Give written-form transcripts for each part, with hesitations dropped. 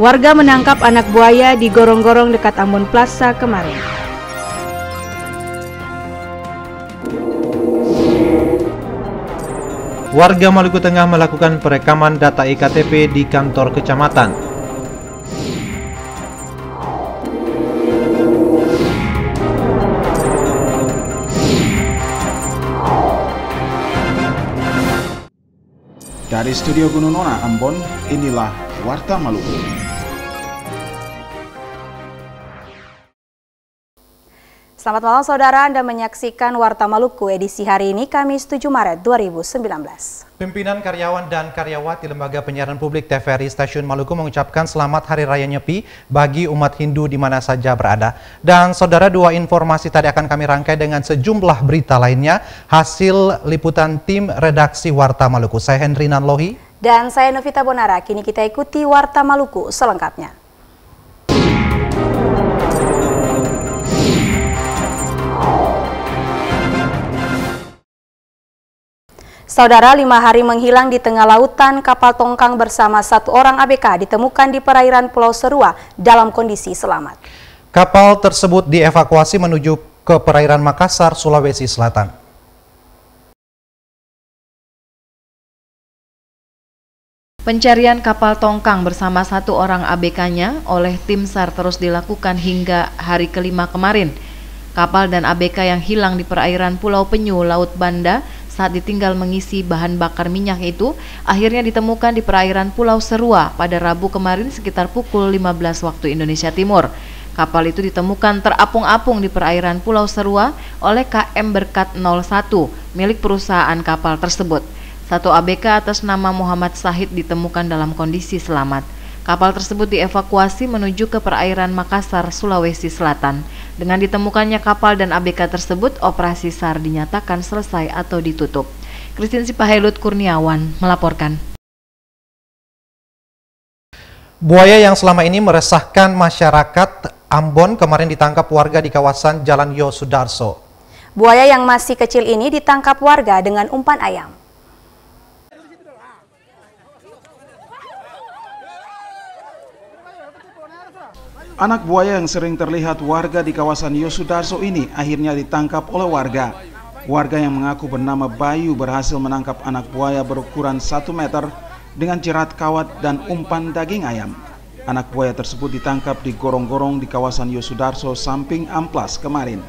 Warga menangkap anak buaya di gorong-gorong dekat Ambon Plaza kemarin. Warga Maluku Tengah melakukan perekaman data iktp di kantor kecamatan. Dari Studio Gunung Nona, Ambon, inilah Warta Maluku. Selamat malam saudara, Anda menyaksikan Warta Maluku edisi hari ini Kamis 7 Maret 2019. Pimpinan karyawan dan karyawati Lembaga Penyiaran Publik TVRI Stasiun Maluku mengucapkan selamat Hari Raya Nyepi bagi umat Hindu di mana saja berada. Dan saudara, dua informasi tadi akan kami rangkai dengan sejumlah berita lainnya hasil liputan tim redaksi Warta Maluku. Saya Henry Nanlohi. Dan saya Novita Bonara. Kini kita ikuti Warta Maluku selengkapnya. Saudara, 5 hari menghilang di tengah lautan, kapal tongkang bersama 1 orang ABK ditemukan di perairan Pulau Serua dalam kondisi selamat. Kapal tersebut dievakuasi menuju ke perairan Makassar, Sulawesi Selatan. Pencarian kapal tongkang bersama 1 orang ABK-nya oleh tim SAR terus dilakukan hingga hari kelima kemarin. Kapal dan ABK yang hilang di perairan Pulau Penyu, Laut Banda saat ditinggal mengisi bahan bakar minyak itu akhirnya ditemukan di perairan Pulau Serua pada Rabu kemarin sekitar pukul 15 waktu Indonesia Timur. Kapal itu ditemukan terapung-apung di perairan Pulau Serua oleh KM Berkat 01 milik perusahaan kapal tersebut. 1 ABK atas nama Muhammad Sahid ditemukan dalam kondisi selamat. Kapal tersebut dievakuasi menuju ke perairan Makassar, Sulawesi Selatan. Dengan ditemukannya kapal dan ABK tersebut, operasi SAR dinyatakan selesai atau ditutup. Christine Sipahelut Kurniawan melaporkan. Buaya yang selama ini meresahkan masyarakat Ambon kemarin ditangkap warga di kawasan Jalan Yosudarso. Buaya yang masih kecil ini ditangkap warga dengan umpan ayam. Anak buaya yang sering terlihat warga di kawasan Yosudarso ini akhirnya ditangkap oleh warga. Warga yang mengaku bernama Bayu berhasil menangkap anak buaya berukuran 1 meter dengan jerat kawat dan umpan daging ayam. Anak buaya tersebut ditangkap di gorong-gorong di kawasan Yosudarso samping Amplas kemarin.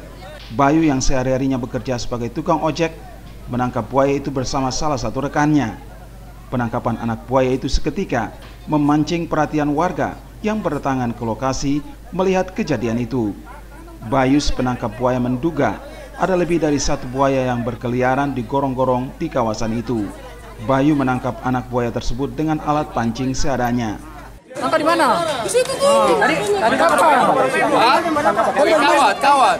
Bayu yang sehari-harinya bekerja sebagai tukang ojek menangkap buaya itu bersama salah satu rekannya. Penangkapan anak buaya itu seketika memancing perhatian warga yang berdatangan ke lokasi melihat kejadian itu. Bayus penangkap buaya menduga ada lebih dari 1 buaya yang berkeliaran di gorong-gorong di kawasan itu. Bayu menangkap anak buaya tersebut dengan alat pancing seadanya. Tangkap di mana? Di situ tuh. Tadi kapan? Kawat.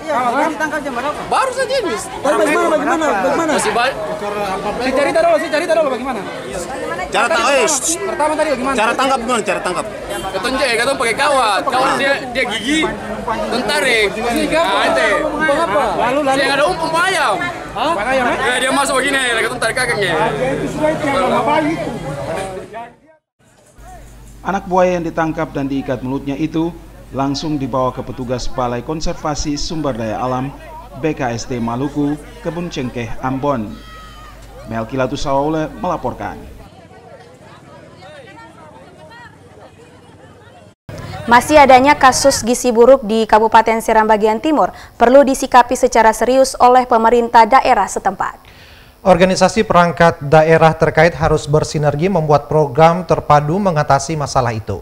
Baru saja ini. Bagaimana? Masih banyak. Saya cerita dulu bagaimana? Cara pertama tadi bagaimana? Cara tangkap gimana? Cara tangkap? Katanya pakai kawat. Kawat dia gigi. Tarik. Nah, itu. Lalu saya ada umpan ayam. Hah? Ya, dia masuk begini, lagi tarik kakeknya. Anak buaya yang ditangkap dan diikat mulutnya itu langsung dibawa ke petugas Balai Konservasi Sumber Daya Alam BKSD Maluku, Kebun Cengkeh, Ambon. Melkilatu Saule melaporkan. Masih adanya kasus gizi buruk di Kabupaten Seram bagian Timur perlu disikapi secara serius oleh pemerintah daerah setempat. Organisasi perangkat daerah terkait harus bersinergi membuat program terpadu mengatasi masalah itu.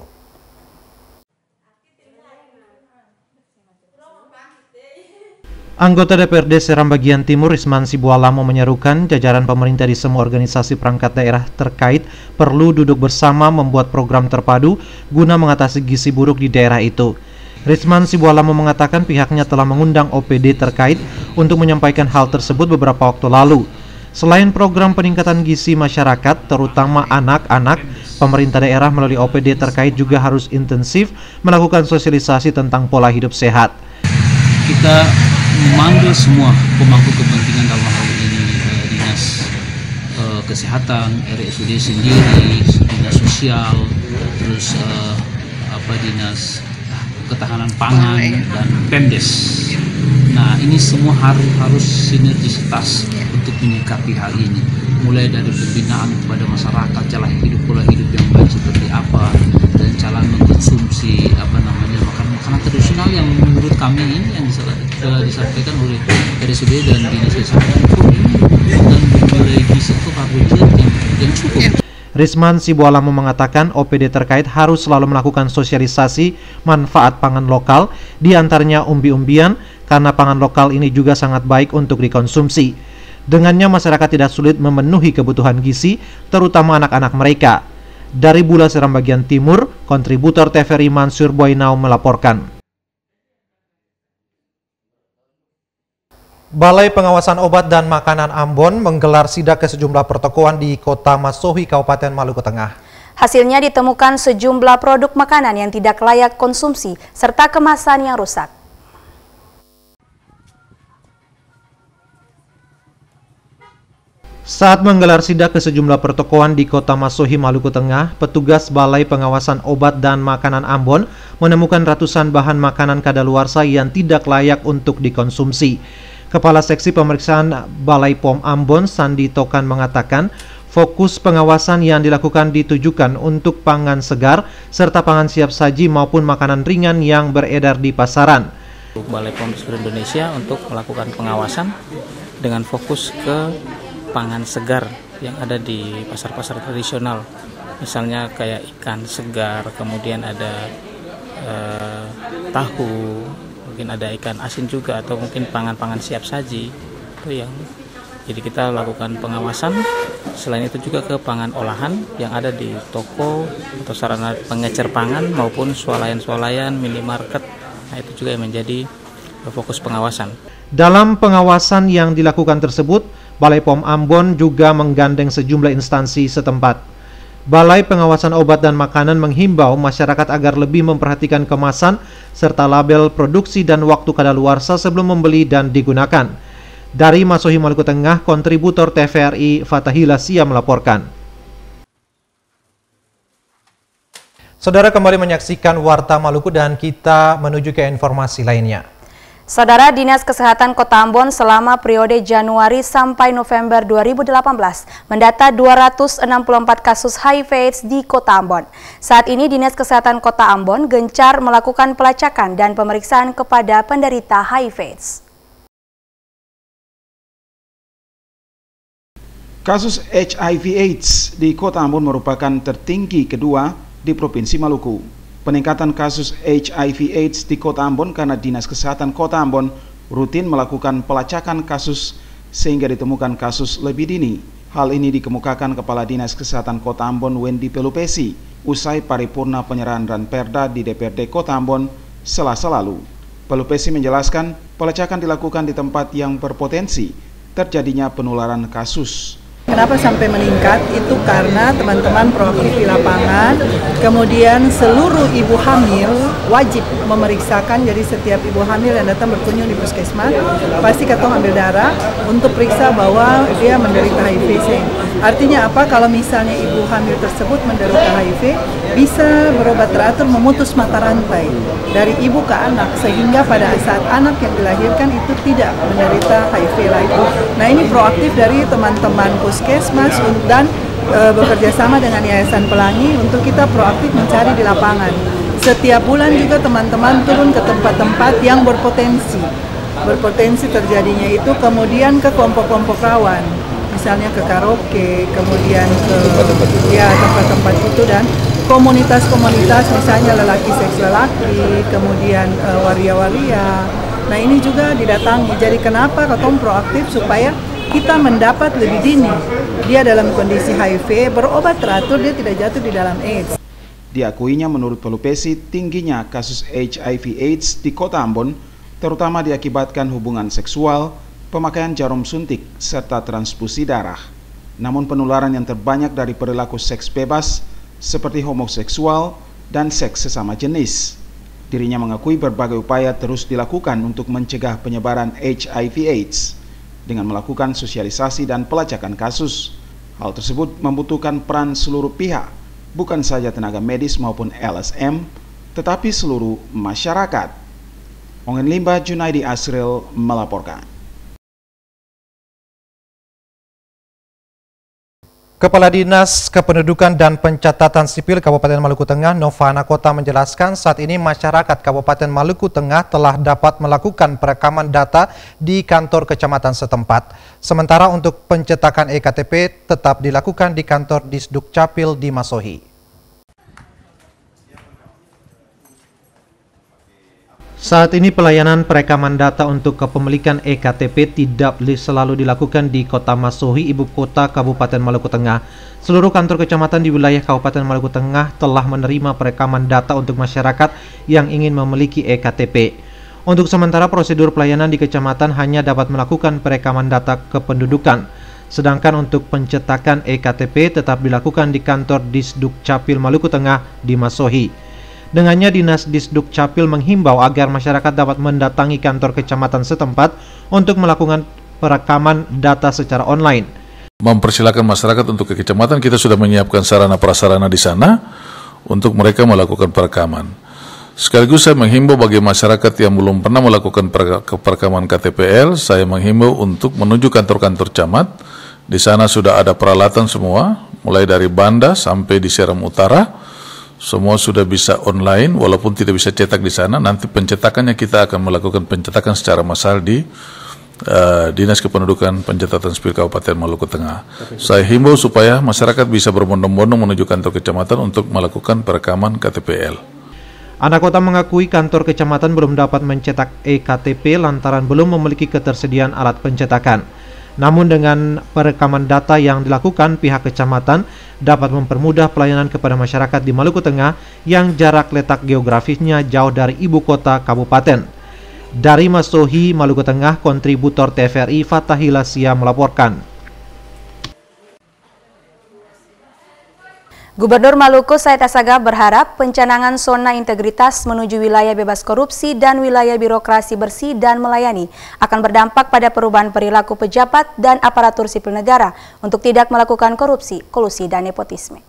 Anggota DPRD Seram bagian Timur Risman Sibualamo menyerukan jajaran pemerintah di semua organisasi perangkat daerah terkait perlu duduk bersama membuat program terpadu guna mengatasi gizi buruk di daerah itu. Risman Sibualamo mengatakan pihaknya telah mengundang OPD terkait untuk menyampaikan hal tersebut beberapa waktu lalu. Selain program peningkatan gizi masyarakat, terutama anak-anak, pemerintah daerah melalui OPD terkait juga harus intensif melakukan sosialisasi tentang pola hidup sehat. Kita memanggil semua pemangku kepentingan dalam hal ini dinas kesehatan, RSUD sendiri, dinas sosial, terus Dinas Ketahanan Pangan dan Pemdes. Nah, ini semua harus sinergisitas untuk menyikapi hal ini. Mulai dari pembinaan kepada masyarakat, pola hidup yang baik seperti apa, dan cara mengkonsumsi makanan tradisional yang menurut kami ini yang telah disampaikan oleh RSUD dan Dinas Kesehatan dan menilai gizi itu karbohidrat yang cukup. Risman Sibualamo mengatakan OPD terkait harus selalu melakukan sosialisasi manfaat pangan lokal, diantaranya umbi-umbian, karena pangan lokal ini juga sangat baik untuk dikonsumsi. Dengannya masyarakat tidak sulit memenuhi kebutuhan gizi, terutama anak-anak mereka. Dari Bula Seram bagian timur, kontributor TVRI Mansur Boynau melaporkan. Balai Pengawasan Obat dan Makanan Ambon menggelar sidak ke sejumlah pertokoan di Kota Masohi, Kabupaten Maluku Tengah. Hasilnya ditemukan sejumlah produk makanan yang tidak layak konsumsi serta kemasan yang rusak. Saat menggelar sidak ke sejumlah pertokoan di Kota Masohi, Maluku Tengah, petugas Balai Pengawasan Obat dan Makanan Ambon menemukan ratusan bahan makanan kadaluarsa yang tidak layak untuk dikonsumsi. Kepala Seksi Pemeriksaan Balai POM Ambon, Sandi Tokan, mengatakan fokus pengawasan yang dilakukan ditujukan untuk pangan segar serta pangan siap saji maupun makanan ringan yang beredar di pasaran. Balai POM seluruh Indonesia untuk melakukan pengawasan dengan fokus ke pangan segar yang ada di pasar-pasar tradisional, misalnya kayak ikan segar, kemudian ada tahu, mungkin ada ikan asin juga, atau mungkin pangan-pangan siap saji itu yang jadi kita lakukan pengawasan. Selain itu juga ke pangan olahan yang ada di toko atau sarana pengecer pangan maupun swalayan-swalayan, minimarket. Nah, itu juga yang menjadi fokus pengawasan. Dalam pengawasan yang dilakukan tersebut, Balai POM Ambon juga menggandeng sejumlah instansi setempat. Balai Pengawasan Obat dan Makanan menghimbau masyarakat agar lebih memperhatikan kemasan serta label produksi dan waktu kadaluarsa sebelum membeli dan digunakan. Dari Masohi, Maluku Tengah, kontributor TVRI Fatahila Sia melaporkan. Saudara kembali menyaksikan Warta Maluku dan kita menuju ke informasi lainnya. Saudara, Dinas Kesehatan Kota Ambon selama periode Januari sampai November 2018 mendata 264 kasus HIV/AIDS di Kota Ambon. Saat ini Dinas Kesehatan Kota Ambon gencar melakukan pelacakan dan pemeriksaan kepada penderita HIV/AIDS. Kasus HIV/AIDS di Kota Ambon merupakan tertinggi kedua di Provinsi Maluku. Peningkatan kasus HIV/AIDS di Kota Ambon karena Dinas Kesehatan Kota Ambon rutin melakukan pelacakan kasus sehingga ditemukan kasus lebih dini. Hal ini dikemukakan Kepala Dinas Kesehatan Kota Ambon Wendy Pelupesi usai paripurna penyerahan Ranperda di DPRD Kota Ambon Selasa lalu. Pelupesi menjelaskan pelacakan dilakukan di tempat yang berpotensi terjadinya penularan kasus. Kenapa sampai meningkat? Itu karena teman-teman proaktif di lapangan, kemudian seluruh ibu hamil wajib memeriksakan. Jadi setiap ibu hamil yang datang berkunjung di puskesmas pasti ketong ambil darah untuk periksa bahwa dia menderita HIV. Artinya apa? Kalau misalnya ibu hamil tersebut menderita HIV, bisa berobat teratur memutus mata rantai dari ibu ke anak, sehingga pada saat anak yang dilahirkan itu tidak menderita HIV lagi. Nah, ini proaktif dari teman-teman puskesmas dan bekerja sama dengan Yayasan Pelangi untuk kita proaktif mencari di lapangan. Setiap bulan juga teman-teman turun ke tempat-tempat yang berpotensi terjadinya itu, kemudian ke kelompok-kelompok rawan, misalnya ke karaoke, kemudian ke tempat-tempat itu, dan komunitas-komunitas misalnya lelaki seks lelaki, kemudian waria-waria. Nah, ini juga didatangi. Jadi kenapa Ketom proaktif? Supaya kita mendapat lebih dini dia dalam kondisi HIV, berobat teratur, dia tidak jatuh di dalam AIDS. Diakuinya menurut Pelupesi tingginya kasus HIV/AIDS di Kota Ambon terutama diakibatkan hubungan seksual, pemakaian jarum suntik, serta transfusi darah. Namun penularan yang terbanyak dari perilaku seks bebas seperti homoseksual dan seks sesama jenis. Dirinya mengakui berbagai upaya terus dilakukan untuk mencegah penyebaran HIV/AIDS dengan melakukan sosialisasi dan pelacakan kasus. Hal tersebut membutuhkan peran seluruh pihak, bukan saja tenaga medis maupun LSM, tetapi seluruh masyarakat. Ongen Limba Junaidi Asril melaporkan. Kepala Dinas Kependudukan dan Pencatatan Sipil Kabupaten Maluku Tengah, Novana Kota menjelaskan saat ini masyarakat Kabupaten Maluku Tengah telah dapat melakukan perekaman data di kantor kecamatan setempat. Sementara untuk pencetakan EKTP tetap dilakukan di kantor Disduk Capil di Masohi. Saat ini pelayanan perekaman data untuk kepemilikan EKTP tidak selalu dilakukan di Kota Masohi, ibu kota Kabupaten Maluku Tengah. Seluruh kantor kecamatan di wilayah Kabupaten Maluku Tengah telah menerima perekaman data untuk masyarakat yang ingin memiliki EKTP. Untuk sementara prosedur pelayanan di kecamatan hanya dapat melakukan perekaman data kependudukan. Sedangkan untuk pencetakan EKTP tetap dilakukan di kantor Disduk Capil Maluku Tengah di Masohi. Dengannya, Dinas Disduk Capil menghimbau agar masyarakat dapat mendatangi kantor kecamatan setempat untuk melakukan perekaman data secara online. Mempersilakan masyarakat untuk ke kecamatan, kita sudah menyiapkan sarana prasarana di sana untuk mereka melakukan perekaman. Sekaligus saya menghimbau bagi masyarakat yang belum pernah melakukan perekaman KTPL, saya menghimbau untuk menuju kantor-kantor camat. Di sana sudah ada peralatan semua, mulai dari Banda sampai di Seram Utara. Semua sudah bisa online, walaupun tidak bisa cetak di sana. Nanti pencetakannya kita akan melakukan pencetakan secara massal di Dinas Kependudukan Pencatatan Sipil Kabupaten Maluku Tengah. Saya himbau supaya masyarakat bisa berbondong-bondong menuju kantor kecamatan untuk melakukan perekaman KTPL. Anak kota mengakui kantor kecamatan belum dapat mencetak EKTP lantaran belum memiliki ketersediaan alat pencetakan. Namun dengan perekaman data yang dilakukan, pihak kecamatan dapat mempermudah pelayanan kepada masyarakat di Maluku Tengah yang jarak letak geografisnya jauh dari ibu kota kabupaten. Dari Masohi, Maluku Tengah, kontributor TVRI Fatahila Sia melaporkan. Gubernur Maluku Said Assagaf berharap pencanangan zona integritas menuju wilayah bebas korupsi dan wilayah birokrasi bersih dan melayani akan berdampak pada perubahan perilaku pejabat dan aparatur sipil negara untuk tidak melakukan korupsi, kolusi, dan nepotisme.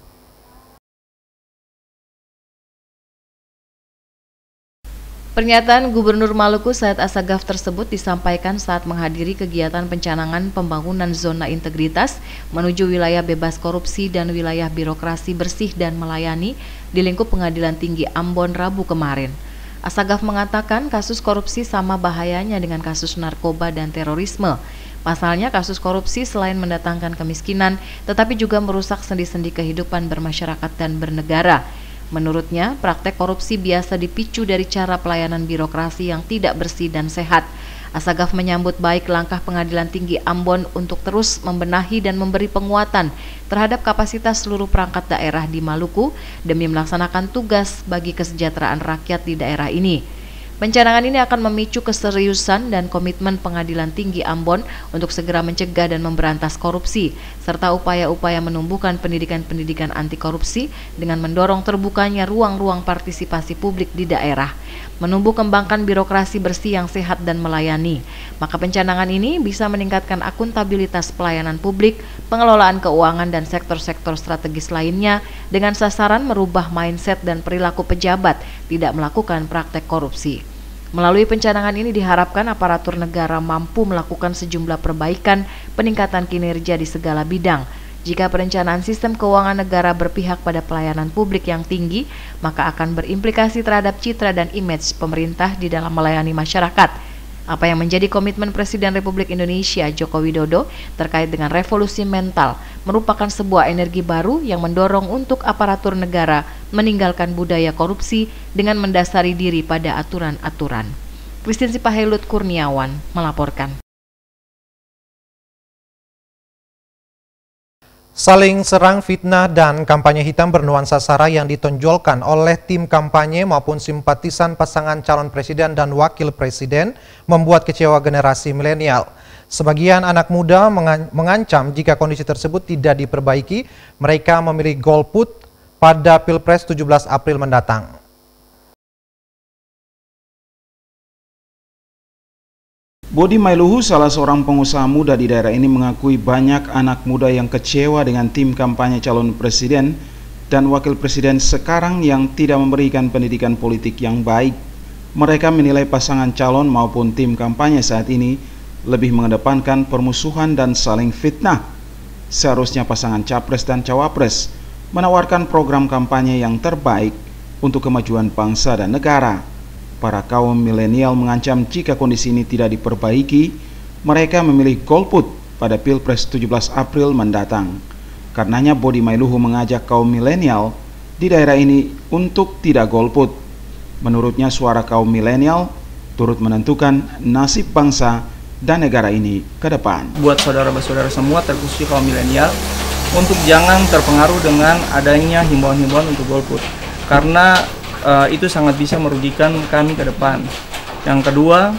Pernyataan Gubernur Maluku Said Assagaf tersebut disampaikan saat menghadiri kegiatan pencanangan pembangunan zona integritas menuju wilayah bebas korupsi dan wilayah birokrasi bersih dan melayani di lingkup Pengadilan Tinggi Ambon Rabu kemarin. Assagaf mengatakan kasus korupsi sama bahayanya dengan kasus narkoba dan terorisme. Pasalnya kasus korupsi selain mendatangkan kemiskinan, tetapi juga merusak sendi-sendi kehidupan bermasyarakat dan bernegara. Menurutnya, praktek korupsi biasa dipicu dari cara pelayanan birokrasi yang tidak bersih dan sehat. Assagaf menyambut baik langkah Pengadilan Tinggi Ambon untuk terus membenahi dan memberi penguatan terhadap kapasitas seluruh perangkat daerah di Maluku demi melaksanakan tugas bagi kesejahteraan rakyat di daerah ini. Pencanangan ini akan memicu keseriusan dan komitmen Pengadilan Tinggi Ambon untuk segera mencegah dan memberantas korupsi, serta upaya-upaya menumbuhkan pendidikan-pendidikan anti korupsi dengan mendorong terbukanya ruang-ruang partisipasi publik di daerah, menumbuh kembangkan birokrasi bersih yang sehat dan melayani. Maka pencanangan ini bisa meningkatkan akuntabilitas pelayanan publik, pengelolaan keuangan dan sektor-sektor strategis lainnya dengan sasaran merubah mindset dan perilaku pejabat tidak melakukan praktek korupsi. Melalui pencanangan ini diharapkan aparatur negara mampu melakukan sejumlah perbaikan peningkatan kinerja di segala bidang. Jika perencanaan sistem keuangan negara berpihak pada pelayanan publik yang tinggi, maka akan berimplikasi terhadap citra dan image pemerintah di dalam melayani masyarakat. Apa yang menjadi komitmen Presiden Republik Indonesia Joko Widodo terkait dengan revolusi mental merupakan sebuah energi baru yang mendorong untuk aparatur negara meninggalkan budaya korupsi dengan mendasari diri pada aturan-aturan. Christine Sipahelut Kurniawan melaporkan. Saling serang, fitnah, dan kampanye hitam bernuansa sara yang ditonjolkan oleh tim kampanye maupun simpatisan pasangan calon presiden dan wakil presiden membuat kecewa generasi milenial. Sebagian anak muda mengancam jika kondisi tersebut tidak diperbaiki, mereka memilih golput pada Pilpres 17 April mendatang. Bodi Mailuhu, salah seorang pengusaha muda di daerah ini, mengakui banyak anak muda yang kecewa dengan tim kampanye calon presiden dan wakil presiden sekarang yang tidak memberikan pendidikan politik yang baik. Mereka menilai pasangan calon maupun tim kampanye saat ini lebih mengedepankan permusuhan dan saling fitnah. Seharusnya pasangan capres dan cawapres menawarkan program kampanye yang terbaik untuk kemajuan bangsa dan negara. Para kaum milenial mengancam jika kondisi ini tidak diperbaiki, mereka memilih golput pada Pilpres 17 April mendatang. Karenanya Bodi Mailuhu mengajak kaum milenial di daerah ini untuk tidak golput. Menurutnya suara kaum milenial turut menentukan nasib bangsa dan negara ini ke depan. Buat saudara-saudara semua, terkhususnya kaum milenial, untuk jangan terpengaruh dengan adanya himbauan-himbauan untuk golput, karena itu sangat bisa merugikan kami ke depan. Yang kedua,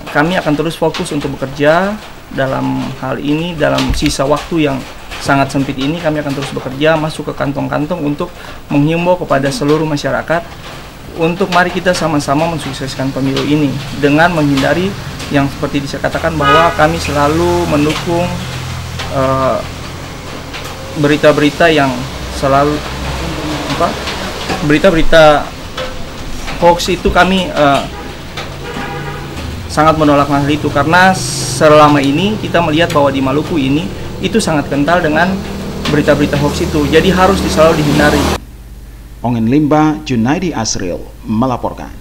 kami akan terus fokus untuk bekerja dalam hal ini, dalam sisa waktu yang sangat sempit ini kami akan terus bekerja, masuk ke kantong-kantong untuk menghimbau kepada seluruh masyarakat untuk mari kita sama-sama mensukseskan pemilu ini dengan menghindari yang seperti dikatakan bahwa kami selalu mendukung berita-berita yang selalu berita-berita hoax itu kami sangat menolak hal itu, karena selama ini kita melihat bahwa di Maluku ini itu sangat kental dengan berita-berita hoax itu, jadi harus selalu dihindari. Ongen Limba, Junaidi Asril melaporkan.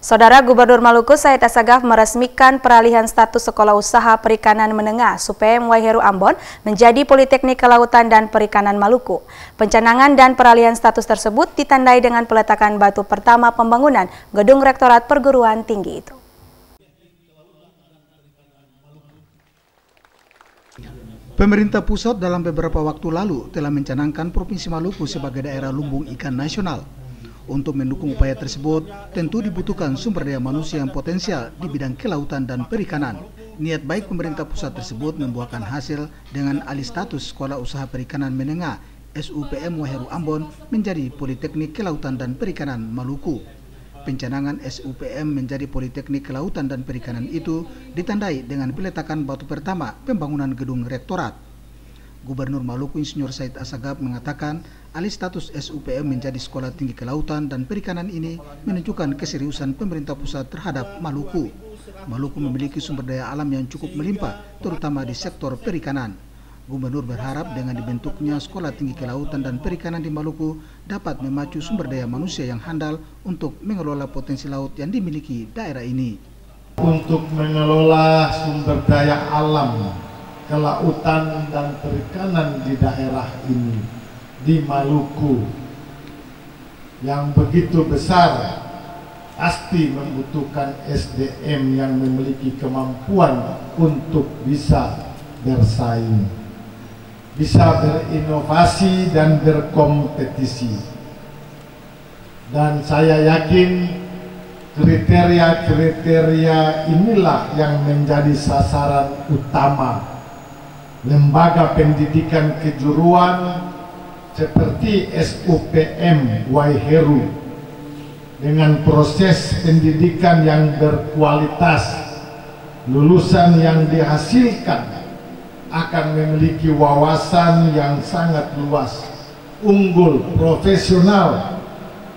Saudara Gubernur Maluku Said Assagaf meresmikan peralihan status Sekolah Usaha Perikanan Menengah SUPM Waiheru Ambon menjadi Politeknik Kelautan dan Perikanan Maluku. Pencanangan dan peralihan status tersebut ditandai dengan peletakan batu pertama pembangunan gedung Rektorat Perguruan Tinggi itu. Pemerintah pusat dalam beberapa waktu lalu telah mencanangkan Provinsi Maluku sebagai daerah lumbung ikan nasional. Untuk mendukung upaya tersebut, tentu dibutuhkan sumber daya manusia yang potensial di bidang kelautan dan perikanan. Niat baik pemerintah pusat tersebut membuahkan hasil dengan alih status Sekolah Usaha Perikanan Menengah SUPM Waiheru Ambon menjadi Politeknik Kelautan dan Perikanan Maluku. Pencanangan SUPM menjadi Politeknik Kelautan dan Perikanan itu ditandai dengan peletakan batu pertama pembangunan gedung rektorat. Gubernur Maluku Insinyur Said Assagaf mengatakan alih status SUPM menjadi Sekolah Tinggi Kelautan dan Perikanan ini menunjukkan keseriusan pemerintah pusat terhadap Maluku. Maluku memiliki sumber daya alam yang cukup melimpah, terutama di sektor perikanan. Gubernur berharap dengan dibentuknya Sekolah Tinggi Kelautan dan Perikanan di Maluku dapat memacu sumber daya manusia yang handal untuk mengelola potensi laut yang dimiliki daerah ini. Untuk mengelola sumber daya alam, kelautan dan perikanan di daerah ini, di Maluku yang begitu besar, pasti membutuhkan SDM yang memiliki kemampuan untuk bisa bersaing, bisa berinovasi dan berkompetisi. Dan saya yakin kriteria-kriteria inilah yang menjadi sasaran utama lembaga pendidikan kejuruan seperti SUPM Waiheru dengan proses pendidikan yang berkualitas. Lulusan yang dihasilkan akan memiliki wawasan yang sangat luas, unggul, profesional,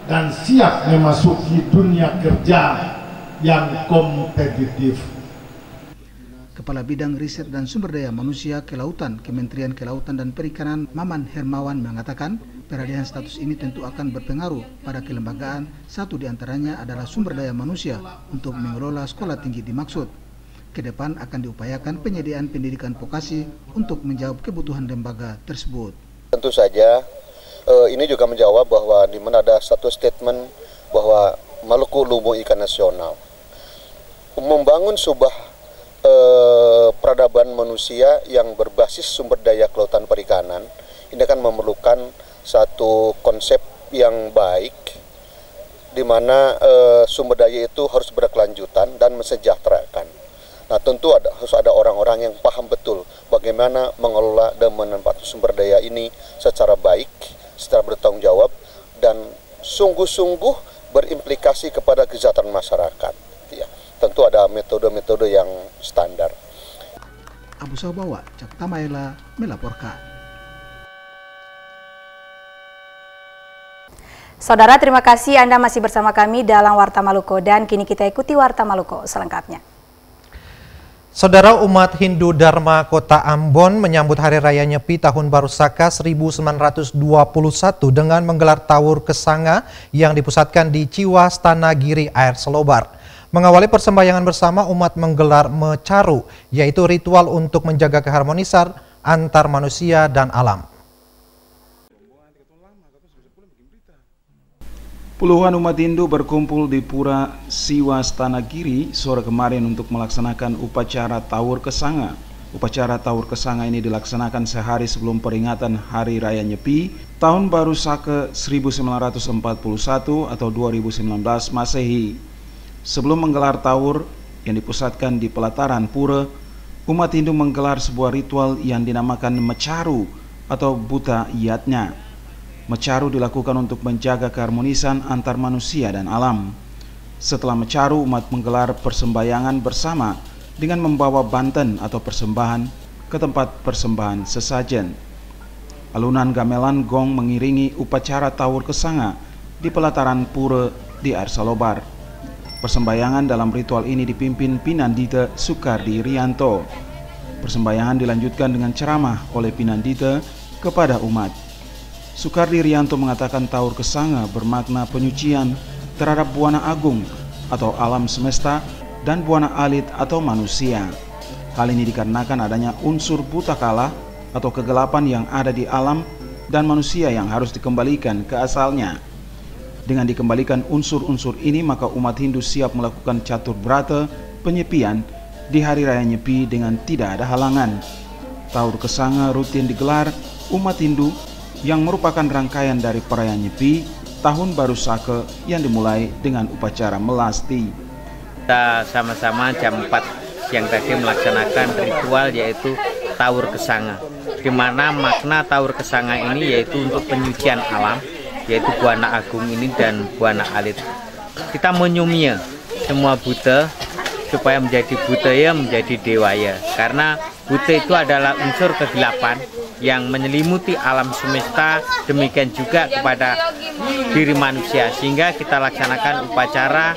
dan siap memasuki dunia kerja yang kompetitif. Kepala Bidang Riset dan Sumber Daya Manusia Kelautan Kementerian Kelautan dan Perikanan Maman Hermawan mengatakan peralihan status ini tentu akan berpengaruh pada kelembagaan. Satu diantaranya adalah sumber daya manusia untuk mengelola sekolah tinggi dimaksud. Ke depan akan diupayakan penyediaan pendidikan vokasi untuk menjawab kebutuhan lembaga tersebut. Tentu saja ini juga menjawab bahwa di mana ada satu statement bahwa Maluku lumbung ikan nasional. Membangun sebuah peradaban manusia yang berbasis sumber daya kelautan perikanan ini akan memerlukan satu konsep yang baik di mana sumber daya itu harus berkelanjutan dan mensejahterakan. Nah, tentu harus ada orang-orang yang paham betul bagaimana mengelola dan menempatkan sumber daya ini secara baik, secara bertanggung jawab dan sungguh-sungguh berimplikasi kepada kesejahteraan masyarakat. Ya. Tentu ada metode-metode yang standar. Abu Sabawa, Cak Tamaela melaporkan. Saudara, terima kasih Anda masih bersama kami dalam Warta Maluku, dan kini kita ikuti Warta Maluku selengkapnya. Saudara, umat Hindu Dharma Kota Ambon menyambut Hari Raya Nyepi Tahun Baru Saka 1921 dengan menggelar Tawur Kesanga yang dipusatkan di Ciwastana Giri Air Selobar. Mengawali persembahyangan bersama, umat menggelar mecaru, yaitu ritual untuk menjaga keharmonisan antar manusia dan alam. Puluhan umat Hindu berkumpul di Pura Ciwastana Giri sore kemarin untuk melaksanakan upacara Tawur Kesanga. Upacara Tawur Kesanga ini dilaksanakan sehari sebelum peringatan Hari Raya Nyepi Tahun Baru Saka 1941 atau 2019 Masehi. Sebelum menggelar Tawur yang dipusatkan di pelataran pura, umat Hindu menggelar sebuah ritual yang dinamakan mecaru atau buta yatnya. Mecaru dilakukan untuk menjaga keharmonisan antar manusia dan alam. Setelah mecaru, umat menggelar persembahyangan bersama dengan membawa banten atau persembahan ke tempat persembahan sesajen. Alunan gamelan gong mengiringi upacara Tawur Kesanga di pelataran pura di Air Selobar. Persembahyangan dalam ritual ini dipimpin Pinandita Sukardi Rianto. Persembahyangan dilanjutkan dengan ceramah oleh Pinandita kepada umat. Sukardi Rianto mengatakan Tawur Kesanga bermakna penyucian terhadap buana agung atau alam semesta dan buana alit atau manusia. Hal ini dikarenakan adanya unsur buta kala atau kegelapan yang ada di alam dan manusia yang harus dikembalikan ke asalnya. Dengan dikembalikan unsur-unsur ini, maka umat Hindu siap melakukan catur brata penyepian di Hari Raya Nyepi dengan tidak ada halangan. Tawur Kesanga rutin digelar umat Hindu yang merupakan rangkaian dari perayaan Nyepi Tahun Baru Saka yang dimulai dengan upacara melasti. Kita sama-sama jam 4 siang tadi melaksanakan ritual yaitu Tawur Kesanga, di mana makna Tawur Kesanga ini yaitu untuk penyucian alam, yaitu buana agung ini dan buana alit. Kita menyumia semua buta supaya menjadi budaya, menjadi dewaya, karena buta itu adalah unsur kegelapan yang menyelimuti alam semesta, demikian juga kepada diri manusia, sehingga kita laksanakan upacara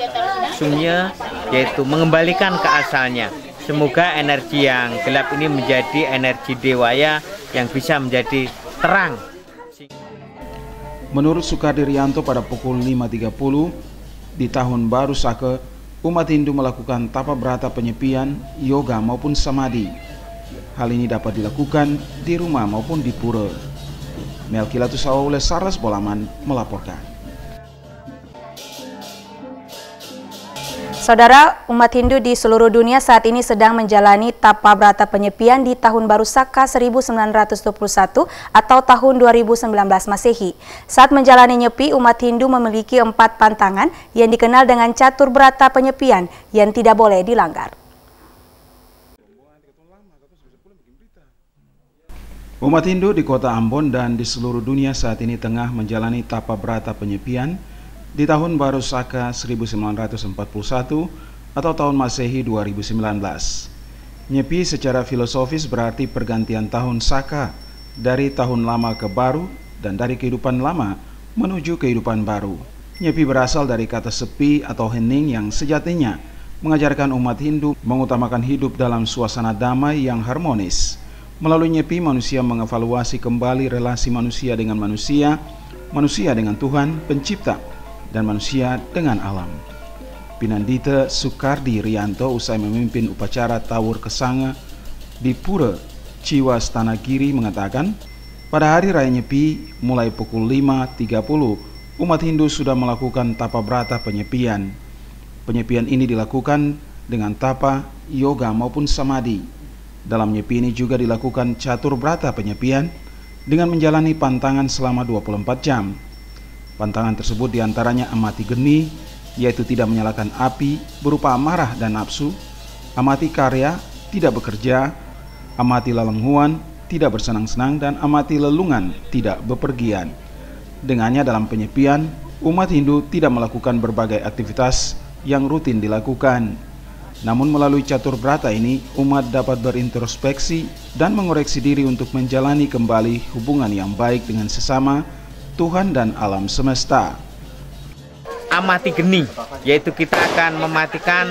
sumya yaitu mengembalikan ke asalnya. Semoga energi yang gelap ini menjadi energi dewaya yang bisa menjadi terang. Menurut Sukardi Rianto, pada pukul 5.30 di Tahun Baru Saka, umat Hindu melakukan tapa brata penyepian, yoga maupun samadhi. Hal ini dapat dilakukan di rumah maupun di pura. Melkilatus Saule Sarles Bolaman melaporkan. Saudara, umat Hindu di seluruh dunia saat ini sedang menjalani tapa brata penyepian di Tahun Baru Saka 1921 atau tahun 2019 Masehi. Saat menjalani Nyepi, umat Hindu memiliki 4 pantangan yang dikenal dengan catur brata penyepian yang tidak boleh dilanggar. Umat Hindu di kota Ambon dan di seluruh dunia saat ini tengah menjalani tapa brata penyepian di Tahun Baru Saka 1941 atau tahun Masehi 2019. Nyepi secara filosofis berarti pergantian tahun Saka dari tahun lama ke baru dan dari kehidupan lama menuju kehidupan baru. Nyepi berasal dari kata sepi atau hening yang sejatinya mengajarkan umat Hindu mengutamakan hidup dalam suasana damai yang harmonis. Melalui Nyepi, manusia mengevaluasi kembali relasi manusia dengan manusia, manusia dengan Tuhan Pencipta, dan manusia dengan alam. Pinandita Sukardi Rianto usai memimpin upacara Tawur Kesanga di Pura Ciwastana Giri mengatakan, pada Hari Raya Nyepi mulai pukul 5.30, umat Hindu sudah melakukan tapa brata penyepian. Penyepian ini dilakukan dengan tapa, yoga maupun samadhi. Dalam Nyepi ini juga dilakukan catur brata penyepian dengan menjalani pantangan selama 24 jam. Pantangan tersebut diantaranya amati geni, yaitu tidak menyalakan api berupa amarah dan nafsu, amati karya, tidak bekerja, amati lelenghuan, tidak bersenang-senang, dan amati lelungan, tidak bepergian. Dengannya dalam penyepian, umat Hindu tidak melakukan berbagai aktivitas yang rutin dilakukan. Namun melalui catur berata ini, umat dapat berintrospeksi dan mengoreksi diri untuk menjalani kembali hubungan yang baik dengan sesama, Tuhan dan alam semesta. Amati geni, yaitu kita akan mematikan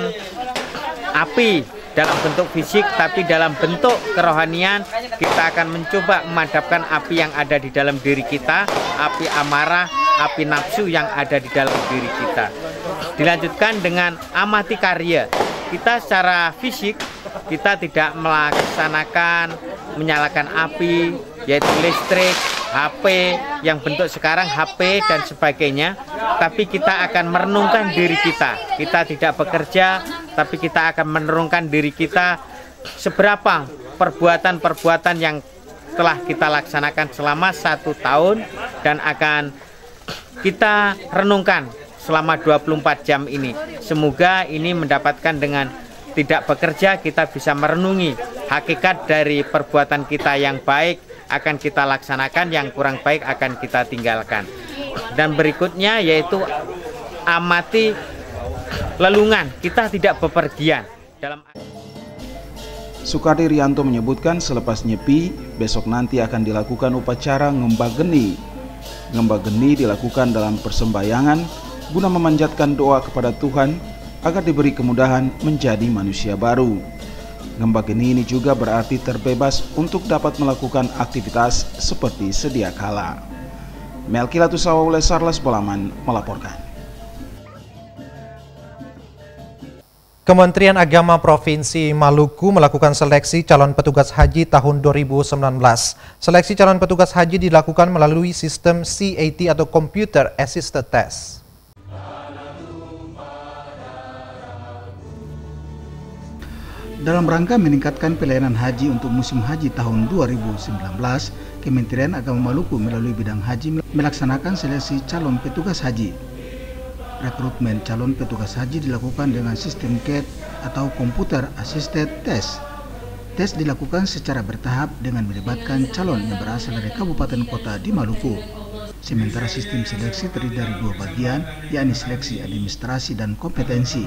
api dalam bentuk fisik, tapi dalam bentuk kerohanian kita akan mencoba memadamkan api yang ada di dalam diri kita, api amarah, api nafsu yang ada di dalam diri kita. Dilanjutkan dengan amati karya. Kita secara fisik, kita tidak melaksanakan menyalakan api, yaitu listrik, HP, yang bentuk sekarang HP dan sebagainya, tapi kita akan merenungkan diri kita. Kita tidak bekerja, tapi kita akan merenungkan diri kita seberapa perbuatan-perbuatan yang telah kita laksanakan selama 1 tahun dan akan kita renungkan selama 24 jam ini. Semoga ini mendapatkan dengan tidak bekerja kita bisa merenungi hakikat dari perbuatan kita yang baik akan kita laksanakan, yang kurang baik akan kita tinggalkan. Dan berikutnya yaitu amati lelungan, kita tidak bepergian. Sukardi Rianto menyebutkan selepas nyepi, besok nanti akan dilakukan upacara ngembah geni. Ngembah geni dilakukan dalam persembayangan guna memanjatkan doa kepada Tuhan agar diberi kemudahan menjadi manusia baru. Ngembah geni ini juga berarti terbebas untuk dapat melakukan aktivitas seperti sedia kala. Melki Latusawa oleh Sarlas Bolaman melaporkan. Kementerian Agama Provinsi Maluku melakukan seleksi calon petugas haji tahun 2019. Seleksi calon petugas haji dilakukan melalui sistem CAT atau Computer Assisted Test. Dalam rangka meningkatkan pelayanan haji untuk musim haji tahun 2019, Kementerian Agama Maluku melalui bidang haji melaksanakan seleksi calon petugas haji. Rekrutmen calon petugas haji dilakukan dengan sistem CAT atau Computer Assisted Test. Tes dilakukan secara bertahap dengan melibatkan calon yang berasal dari kabupaten kota di Maluku. Sementara sistem seleksi terdiri dari 2 bagian, yakni seleksi administrasi dan kompetensi.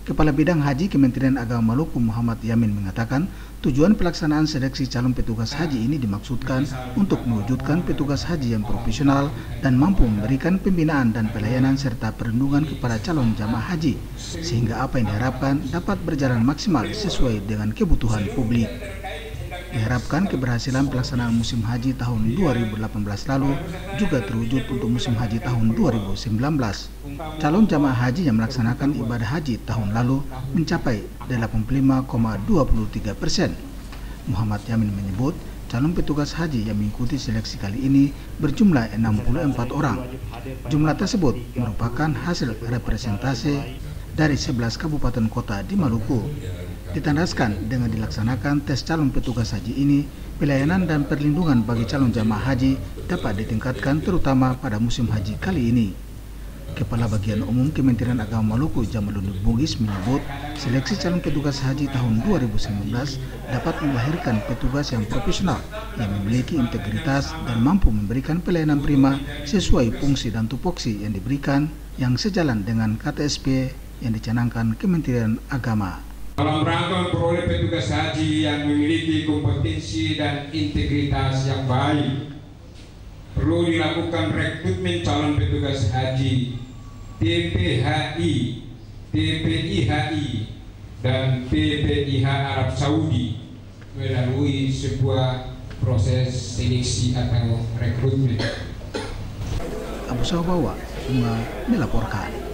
Kepala Bidang Haji Kementerian Agama Maluku Muhammad Yamin mengatakan tujuan pelaksanaan seleksi calon petugas haji ini dimaksudkan untuk mewujudkan petugas haji yang profesional dan mampu memberikan pembinaan dan pelayanan serta perlindungan kepada calon jamaah haji sehingga apa yang diharapkan dapat berjalan maksimal sesuai dengan kebutuhan publik. Diharapkan keberhasilan pelaksanaan musim haji tahun 2018 lalu juga terwujud untuk musim haji tahun 2019. Calon jamaah haji yang melaksanakan ibadah haji tahun lalu mencapai 85,23%. Muhammad Yamin menyebut calon petugas haji yang mengikuti seleksi kali ini berjumlah 64 orang. Jumlah tersebut merupakan hasil representasi dari 11 kabupaten kota di Maluku. Ditandaskan dengan dilaksanakan tes calon petugas haji ini, pelayanan dan perlindungan bagi calon jamaah haji dapat ditingkatkan terutama pada musim haji kali ini. Kepala Bagian Umum Kementerian Agama Maluku Jamaludin Bugis menyebut seleksi calon petugas haji tahun 2019 dapat melahirkan petugas yang profesional yang memiliki integritas dan mampu memberikan pelayanan prima sesuai fungsi dan tupoksi yang diberikan yang sejalan dengan KTSP yang dicanangkan Kementerian Agama. Dalam rangka memperoleh petugas haji yang memiliki kompetensi dan integritas yang baik, perlu dilakukan rekrutmen calon petugas haji TPHI, TPIHI, dan PPIH Arab Saudi melalui sebuah proses seleksi atau rekrutmen. Abu Sawawa melaporkan.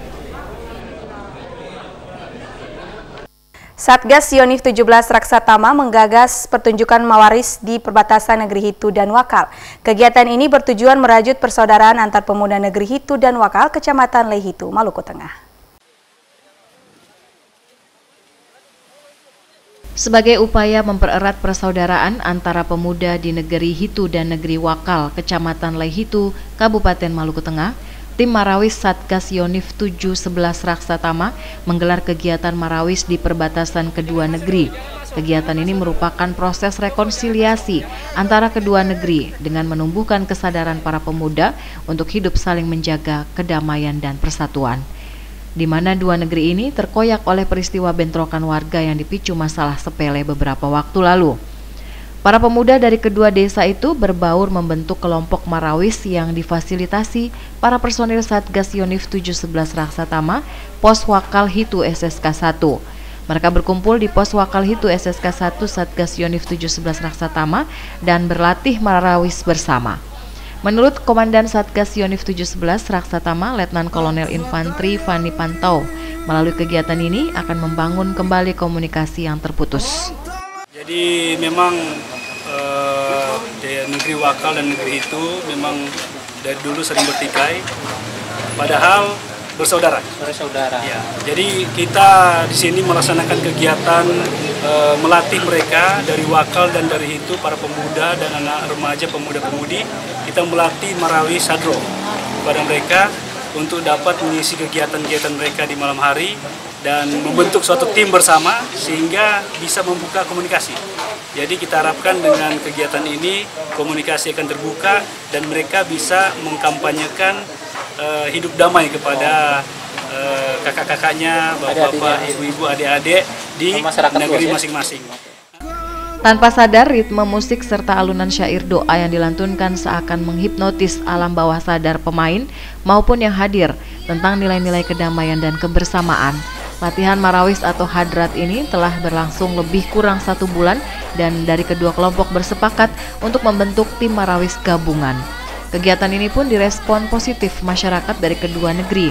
Satgas Yonif 17 Raksatama menggagas pertunjukan mawaris di perbatasan negeri Hitu dan Wakal. Kegiatan ini bertujuan merajut persaudaraan antar pemuda negeri Hitu dan Wakal, Kecamatan Lehitu, Maluku Tengah. Sebagai upaya mempererat persaudaraan antara pemuda di negeri Hitu dan negeri Wakal, Kecamatan Lehitu, Kabupaten Maluku Tengah, tim Marawis Satgas Yonif 711 Raksatama menggelar kegiatan Marawis di perbatasan kedua negeri. Kegiatan ini merupakan proses rekonsiliasi antara kedua negeri dengan menumbuhkan kesadaran para pemuda untuk hidup saling menjaga kedamaian dan persatuan. di mana dua negeri ini terkoyak oleh peristiwa bentrokan warga yang dipicu masalah sepele beberapa waktu lalu. Para pemuda dari kedua desa itu berbaur membentuk kelompok Marawis yang difasilitasi para personil Satgas Yonif 711 Raksatama, Pos Wakal Hitu SSK 1. Mereka berkumpul di Pos Wakal Hitu SSK 1 Satgas Yonif 711 Raksatama dan berlatih Marawis bersama. Menurut Komandan Satgas Yonif 711 Raksatama, Letnan Kolonel Infantri Fani Pantau, melalui kegiatan ini akan membangun kembali komunikasi yang terputus. Jadi memang negeri Wakal dan negeri itu memang dari dulu sering bertikai, padahal bersaudara. Ya, jadi kita di sini melaksanakan kegiatan melatih mereka dari Wakal dan dari itu para pemuda dan anak remaja, pemuda-pemudi, kita melatih Marawi Sadro kepada mereka untuk dapat mengisi kegiatan-kegiatan mereka di malam hari dan membentuk suatu tim bersama sehingga bisa membuka komunikasi. Jadi kita harapkan dengan kegiatan ini komunikasi akan terbuka dan mereka bisa mengkampanyekan hidup damai kepada kakak-kakaknya, bapak-bapak, ibu-ibu, adik-adik di negeri masing-masing. Tanpa sadar, ritme musik serta alunan syair doa yang dilantunkan seakan menghipnotis alam bawah sadar pemain maupun yang hadir tentang nilai-nilai kedamaian dan kebersamaan. Latihan Marawis atau Hadrat ini telah berlangsung lebih kurang 1 bulan dan dari kedua kelompok bersepakat untuk membentuk tim Marawis gabungan. Kegiatan ini pun direspon positif masyarakat dari kedua negeri.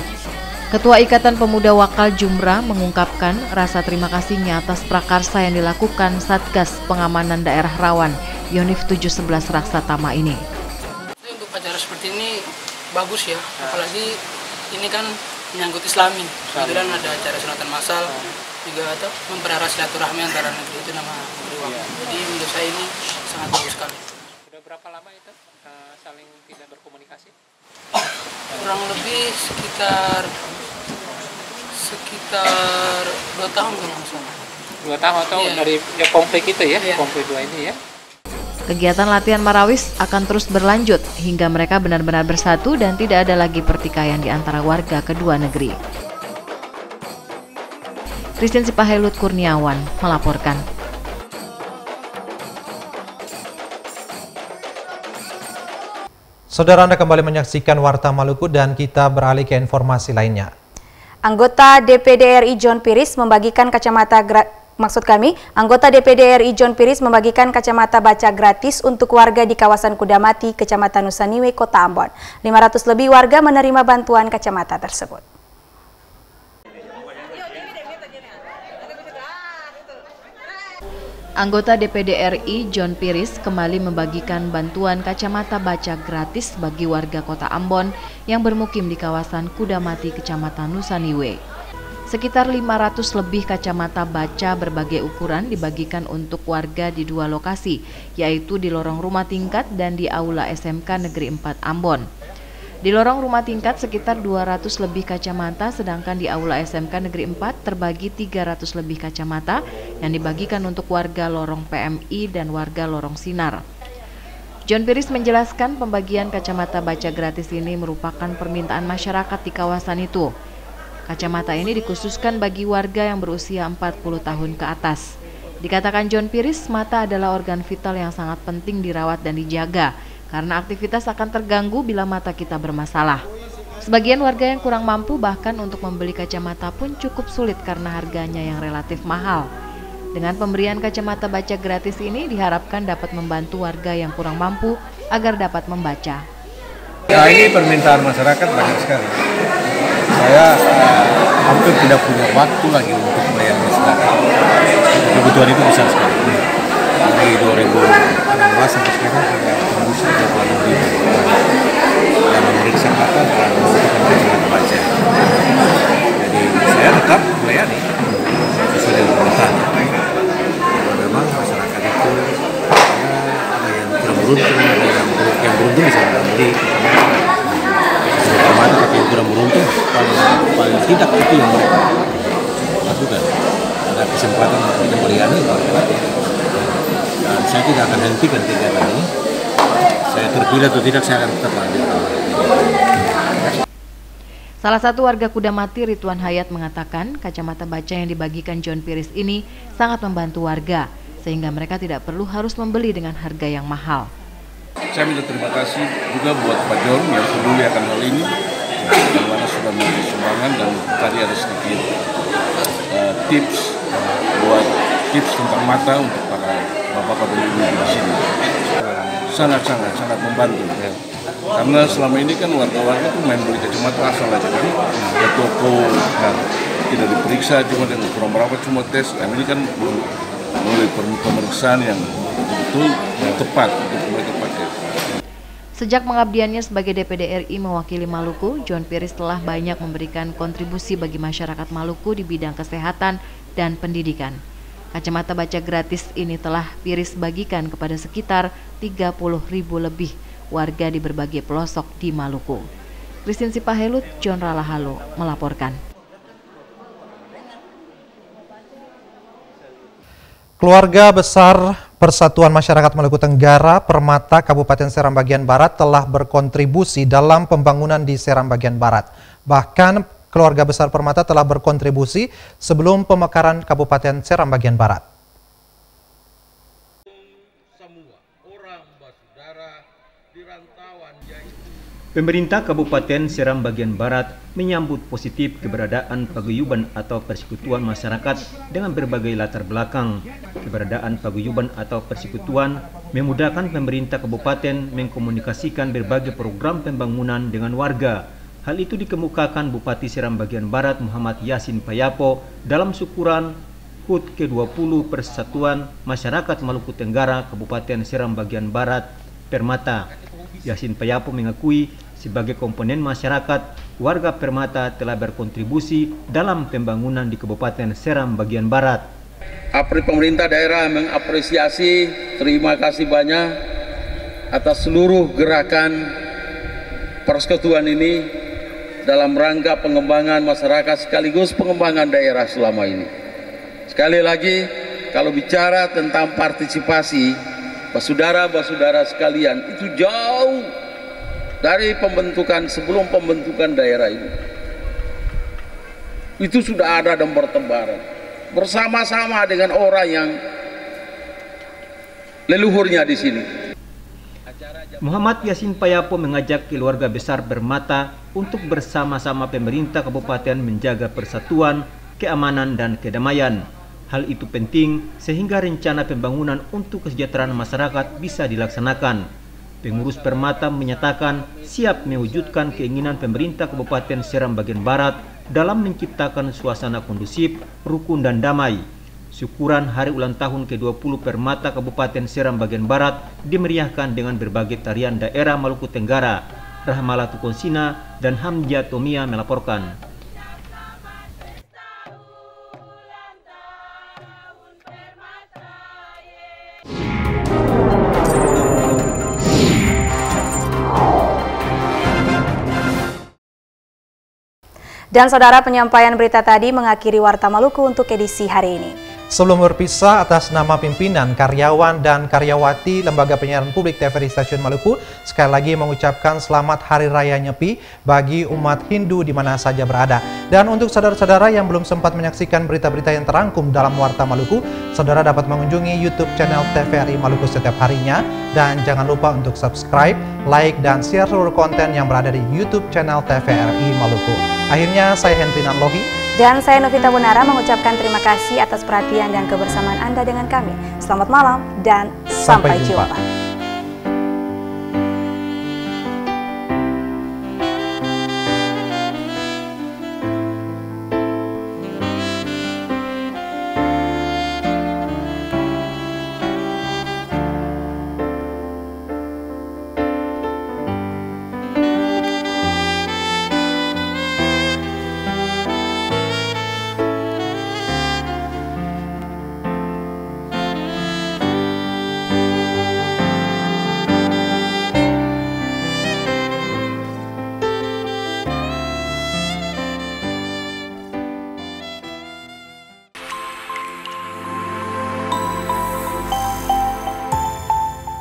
Ketua Ikatan Pemuda Wakal Jumra mengungkapkan rasa terima kasihnya atas prakarsa yang dilakukan Satgas Pengamanan Daerah Rawan Yonif 711 Raksatama ini. Untuk acara seperti ini bagus ya, apalagi ini kan menyangkut Islami. Kemudian ada acara sunatan massal juga atau mempererat silaturahmi antara negeri itu nama negeri Wakal. Jadi menurut saya ini sangat bagus sekali. Sudah berapa lama itu saling tidak berkomunikasi? Kurang lebih sekitar 2 tahun kalau nggak salah. 2 tahun atau dari konflik itu ya, konflik 2 ini ya. Kegiatan latihan Marawis akan terus berlanjut hingga mereka benar-benar bersatu dan tidak ada lagi pertikaian di antara warga kedua negeri. Christian Sipahelut Kurniawan melaporkan. Saudara, Anda kembali menyaksikan Warta Maluku dan kita beralih ke informasi lainnya. Anggota DPD RI John Piris membagikan Anggota DPD RI John Piris membagikan kacamata baca gratis untuk warga di kawasan Kudamati, Kecamatan Nusaniwe, Kota Ambon. 500 lebih warga menerima bantuan kacamata tersebut. Anggota DPD RI John Piris kembali membagikan bantuan kacamata baca gratis bagi warga Kota Ambon yang bermukim di kawasan Kudamati, Kecamatan Nusaniwe. Sekitar 500 lebih kacamata baca berbagai ukuran dibagikan untuk warga di 2 lokasi, yaitu di lorong rumah tingkat dan di Aula SMK Negeri 4 Ambon. Di lorong rumah tingkat sekitar 200 lebih kacamata, sedangkan di Aula SMK Negeri 4 terbagi 300 lebih kacamata yang dibagikan untuk warga lorong PMI dan warga lorong Sinar. John Piris menjelaskan pembagian kacamata baca gratis ini merupakan permintaan masyarakat di kawasan itu. Kacamata ini dikhususkan bagi warga yang berusia 40 tahun ke atas. Dikatakan John Piris, mata adalah organ vital yang sangat penting dirawat dan dijaga, karena aktivitas akan terganggu bila mata kita bermasalah. Sebagian warga yang kurang mampu bahkan untuk membeli kacamata pun cukup sulit karena harganya yang relatif mahal. Dengan pemberian kacamata baca gratis ini diharapkan dapat membantu warga yang kurang mampu agar dapat membaca. Nah, ini permintaan masyarakat banyak sekali. Saya hampir tidak punya waktu lagi untuk melayani masyarakat. Kebutuhan itu besar sekali. Dari 2016 sampai sekarang saya tembus 30.000 yang memeriksa mata dan membutuhkan kacamata baca. Jadi saya tetap melayani sesuai dengan permintaannya. Memang masyarakat itu ada yang kurang beruntung, ada yang beruntung bisa membeli kacamata, tapi yang kurang beruntung paling tidak itu yang mereka lakukan. Ada kesempatan untuk kita melayani, dan saya tidak akan hentikan kegiatan ini. Saya terpilih atau tidak, saya akan tetap lanjutkan. Salah satu warga Kudamati, Ridwan Hayat, mengatakan kacamata baca yang dibagikan John Piris ini sangat membantu warga, sehingga mereka tidak perlu harus membeli dengan harga yang mahal. Saya minta terima kasih juga buat Pak John yang peduli akan hal ini, yang mana sudah memberi sumbangan, dan tadi ada sedikit tips buat tips tentang mata untuk para bapak-bapak dan ibu di sini. Sangat membantu. Ya. Karena selama ini kan warga-warga tuh main beli kacamata asal aja, jadi ke toko tidak diperiksa, cuma dengan kurang berapa cuma tes. Nah, ini kan melalui pemeriksaan yang betul tepat untuk mereka pakai. Sejak pengabdiannya sebagai DPD RI mewakili Maluku, John Piris telah banyak memberikan kontribusi bagi masyarakat Maluku di bidang kesehatan dan pendidikan. Kacamata baca gratis ini telah Piris bagikan kepada sekitar 30.000 lebih warga di berbagai pelosok di Maluku. Christine Sipahelut, John Ralahalo melaporkan. Keluarga besar Persatuan Masyarakat Maluku Tenggara Permata Kabupaten Seram bagian Barat telah berkontribusi dalam pembangunan di Seram bagian Barat. Bahkan keluarga besar Permata telah berkontribusi sebelum pemekaran Kabupaten Seram bagian Barat. Pemerintah Kabupaten Seram bagian Barat menyambut positif keberadaan paguyuban atau persekutuan masyarakat dengan berbagai latar belakang. Keberadaan paguyuban atau persekutuan memudahkan pemerintah kabupaten mengkomunikasikan berbagai program pembangunan dengan warga. Hal itu dikemukakan Bupati Seram bagian Barat Muhammad Yasin Payapo dalam syukuran HUT ke-20 Persatuan Masyarakat Maluku Tenggara Kabupaten Seram bagian Barat Permata. Yasin Payapo mengakui sebagai komponen masyarakat, warga Permata telah berkontribusi dalam pembangunan di Kabupaten Seram bagian Barat. Pemerintah daerah mengapresiasi, terima kasih banyak atas seluruh gerakan persekutuan ini dalam rangka pengembangan masyarakat sekaligus pengembangan daerah selama ini. Sekali lagi, kalau bicara tentang partisipasi, saudara-saudara sekalian, itu jauh dari pembentukan, sebelum pembentukan daerah ini. Itu sudah ada dan bertebaran bersama-sama dengan orang yang leluhurnya di sini. Muhammad Yasin Payapo mengajak keluarga besar Permata untuk bersama-sama pemerintah kabupaten menjaga persatuan, keamanan, dan kedamaian. Hal itu penting sehingga rencana pembangunan untuk kesejahteraan masyarakat bisa dilaksanakan. Pengurus Permata menyatakan siap mewujudkan keinginan pemerintah Kabupaten Seram bagian Barat dalam menciptakan suasana kondusif, rukun, dan damai. Syukuran hari ulang tahun ke-20 Permata Kabupaten Seram bagian Barat dimeriahkan dengan berbagai tarian daerah Maluku Tenggara. Rahmala Tukonsina dan Hamja Tomia melaporkan. Dan saudara, penyampaian berita tadi mengakhiri Warta Maluku untuk edisi hari ini. Sebelum berpisah, atas nama pimpinan, karyawan, dan karyawati Lembaga Penyiaran Publik TVRI Stasiun Maluku, sekali lagi mengucapkan selamat Hari Raya Nyepi bagi umat Hindu di mana saja berada. Dan untuk saudara-saudara yang belum sempat menyaksikan berita-berita yang terangkum dalam Warta Maluku, saudara dapat mengunjungi YouTube channel TVRI Maluku setiap harinya. Dan jangan lupa untuk subscribe, like, dan share seluruh konten yang berada di YouTube channel TVRI Maluku. Akhirnya, saya Hendrinan Lohi. Dan saya Novita Bonara mengucapkan terima kasih atas perhatian dan kebersamaan Anda dengan kami. Selamat malam dan sampai jumpa.